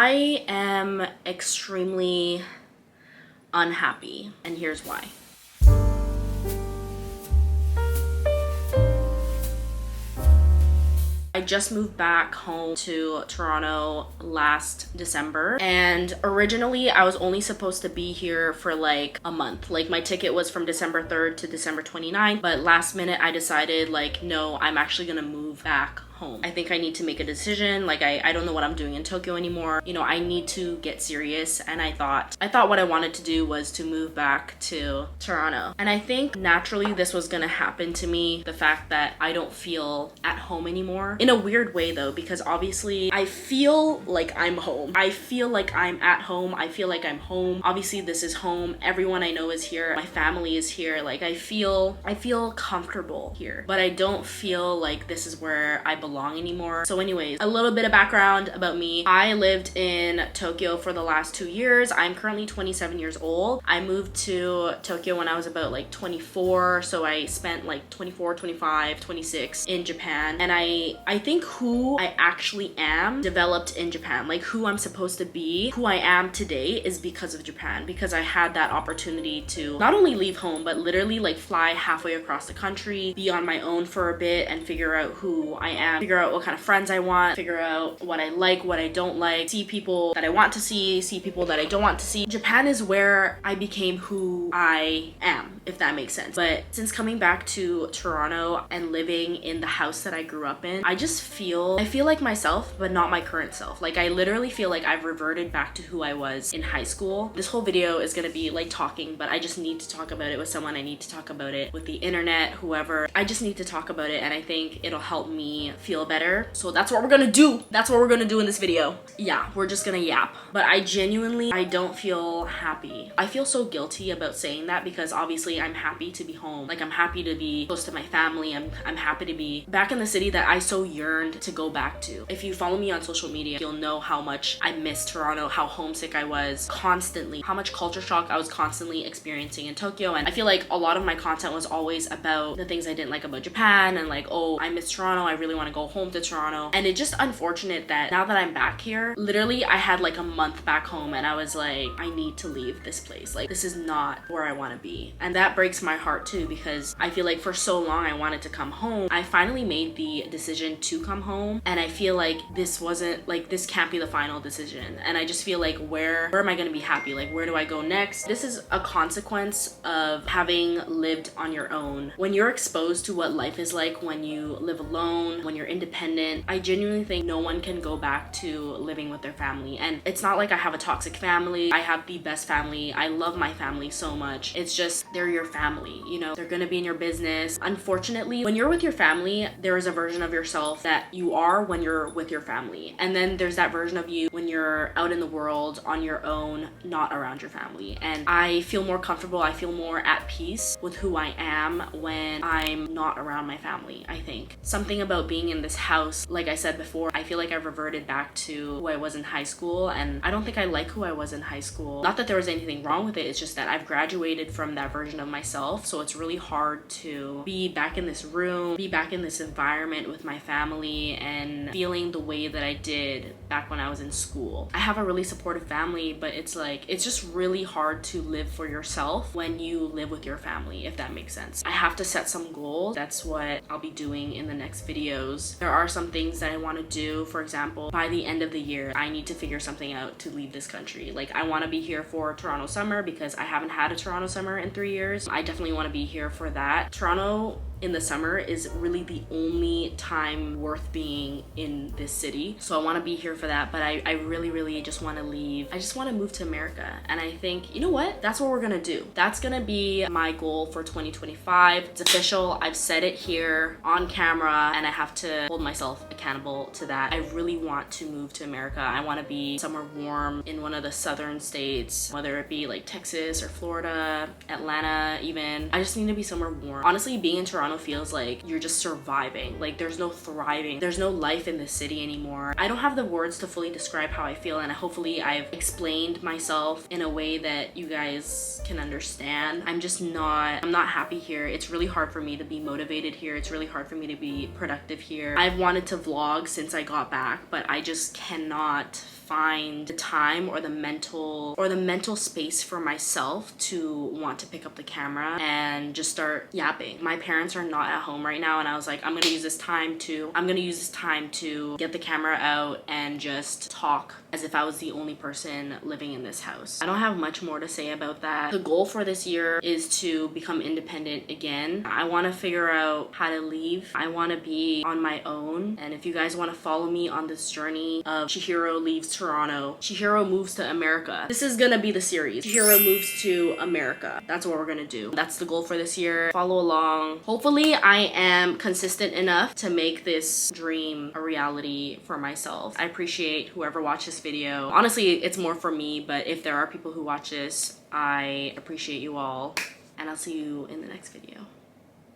I am extremely unhappy, and here's why. I just moved back home to Toronto last December, and originally I was only supposed to be here for like a month. Like my ticket was from December 3rd to December 29th, but last minute I decided like, no, I'm actually gonna move back home. I think I need to make a decision. Like I don't know what I'm doing in Tokyo anymore. You know, I need to get serious, and I thought what I wanted to do was to move back to Toronto. And I think naturally this was gonna happen to me, the fact that I don't feel at home anymore. In a weird way though, because obviously I feel like I'm home. I feel like I'm at home. I feel like I'm home. Obviously this is home. Everyone I know is here. My family is here. Like I feel comfortable here, but I don't feel like this is where I belong anymore. So anyways, a little bit of background about me. I lived in Tokyo for the last 2 years. I'm currently 27 years old. I moved to Tokyo when I was about like 24, so I spent like 24, 25, 26 in Japan. And I think who I actually am developed in Japan. Like who I'm supposed to be, who I am today is because of Japan, because I had that opportunity to not only leave home, but literally like fly halfway across the country, be on my own for a bit and figure out who I am, figure out what kind of friends I want, figure out what I like, what I don't like, see people that I want to see people that I don't want to see. Japan is where I became who I am, if that makes sense. But since coming back to Toronto and living in the house that I grew up in, I feel like myself, but not my current self. Like I literally feel like I've reverted back to who I was in high school. This whole video is gonna be like talking, but I just need to talk about it with someone. I need to talk about it with the internet, whoever. I just need to talk about it, and I think it'll help me feel better. So that's what we're gonna do. That's what we're gonna do in this video. Yeah, we're just gonna yap. But I don't feel happy. I feel so guilty about saying that because obviously I'm happy to be home. Like I'm happy to be close to my family. I'm happy to be back in the city that I so yearned to go back to. If you follow me on social media, you'll know how much I miss Toronto, how homesick I was constantly, how much culture shock I was constantly experiencing in Tokyo. And I feel like a lot of my content was always about the things I didn't like about Japan and like, oh, I miss Toronto. I really want to go home to Toronto. And it's just unfortunate that now that I'm back here, literally I had like a month back home and I was like, I need to leave this place. Like this is not where I want to be. And that breaks my heart too, because I feel like for so long I wanted to come home. I finally made the decision to come home, and I feel like this can't be the final decision. And I just feel like where am I going to be happy? Like where do I go next? This is a consequence of having lived on your own. When you're exposed to what life is like when you live alone, when you're independent, I genuinely think no one can go back to living with their family. And it's not like I have a toxic family. I have the best family. I love my family so much. It's just they're your family, you know, they're gonna be in your business. Unfortunately, when you're with your family, there is a version of yourself that you are when you're with your family. And then there's that version of you when you're out in the world on your own, not around your family. And I feel more comfortable, I feel more at peace with who I am when I'm not around my family. I think something about being in this house, like I said before, I feel like I've reverted back to who I was in high school, and I don't think I like who I was in high school. Not that there was anything wrong with it, it's just that I've graduated from that version of myself, so it's really hard to be back in this room, be back in this environment with my family and feeling the way that I did back when I was in school. I have a really supportive family, but it's like, it's just really hard to live for yourself when you live with your family, if that makes sense. I have to set some goals. That's what I'll be doing in the next videos. There are some things that I want to do. For example, by the end of the year, I need to figure something out to leave this country. Like I want to be here for Toronto summer because I haven't had a Toronto summer in 3 years. I definitely want to be here for that. Toronto in the summer is really the only time worth being in this city, so I want to be here for that. But I really just want to leave. I just want to move to America, and I think, you know what, that's what we're gonna do. That's gonna be my goal for 2025. It's official. I've said it here on camera, and I have to hold myself accountable to that. I really want to move to America. I want to be somewhere warm in one of the southern states, whether it be like Texas or Florida, Atlanta even. I just need to be somewhere warm. Honestly, being in Toronto feels like you're just surviving. Like there's no thriving. There's no life in this city anymore. I don't have the words to fully describe how I feel, and hopefully I've explained myself in a way that you guys can understand. I'm not happy here. It's really hard for me to be motivated here. It's really hard for me to be productive here. I've wanted to vlog since I got back, but I just cannot find the time or the mental space for myself to want to pick up the camera and just start yapping. My parents are not at home right now, and I was like, I'm gonna use this time to get the camera out and just talk as if I was the only person living in this house. I don't have much more to say about that. The goal for this year is to become independent again. I want to figure out how to leave. I want to be on my own. And if you guys want to follow me on this journey of Chihiro leaves Toronto, Chihiro moves to America. This is gonna be the series. Chihiro moves to America. That's what we're gonna do. That's the goal for this year. Follow along. Hopefully I am consistent enough to make this dream a reality for myself. I appreciate whoever watched this video. Honestly, it's more for me, but if there are people who watch this, I appreciate you all, and I'll see you in the next video.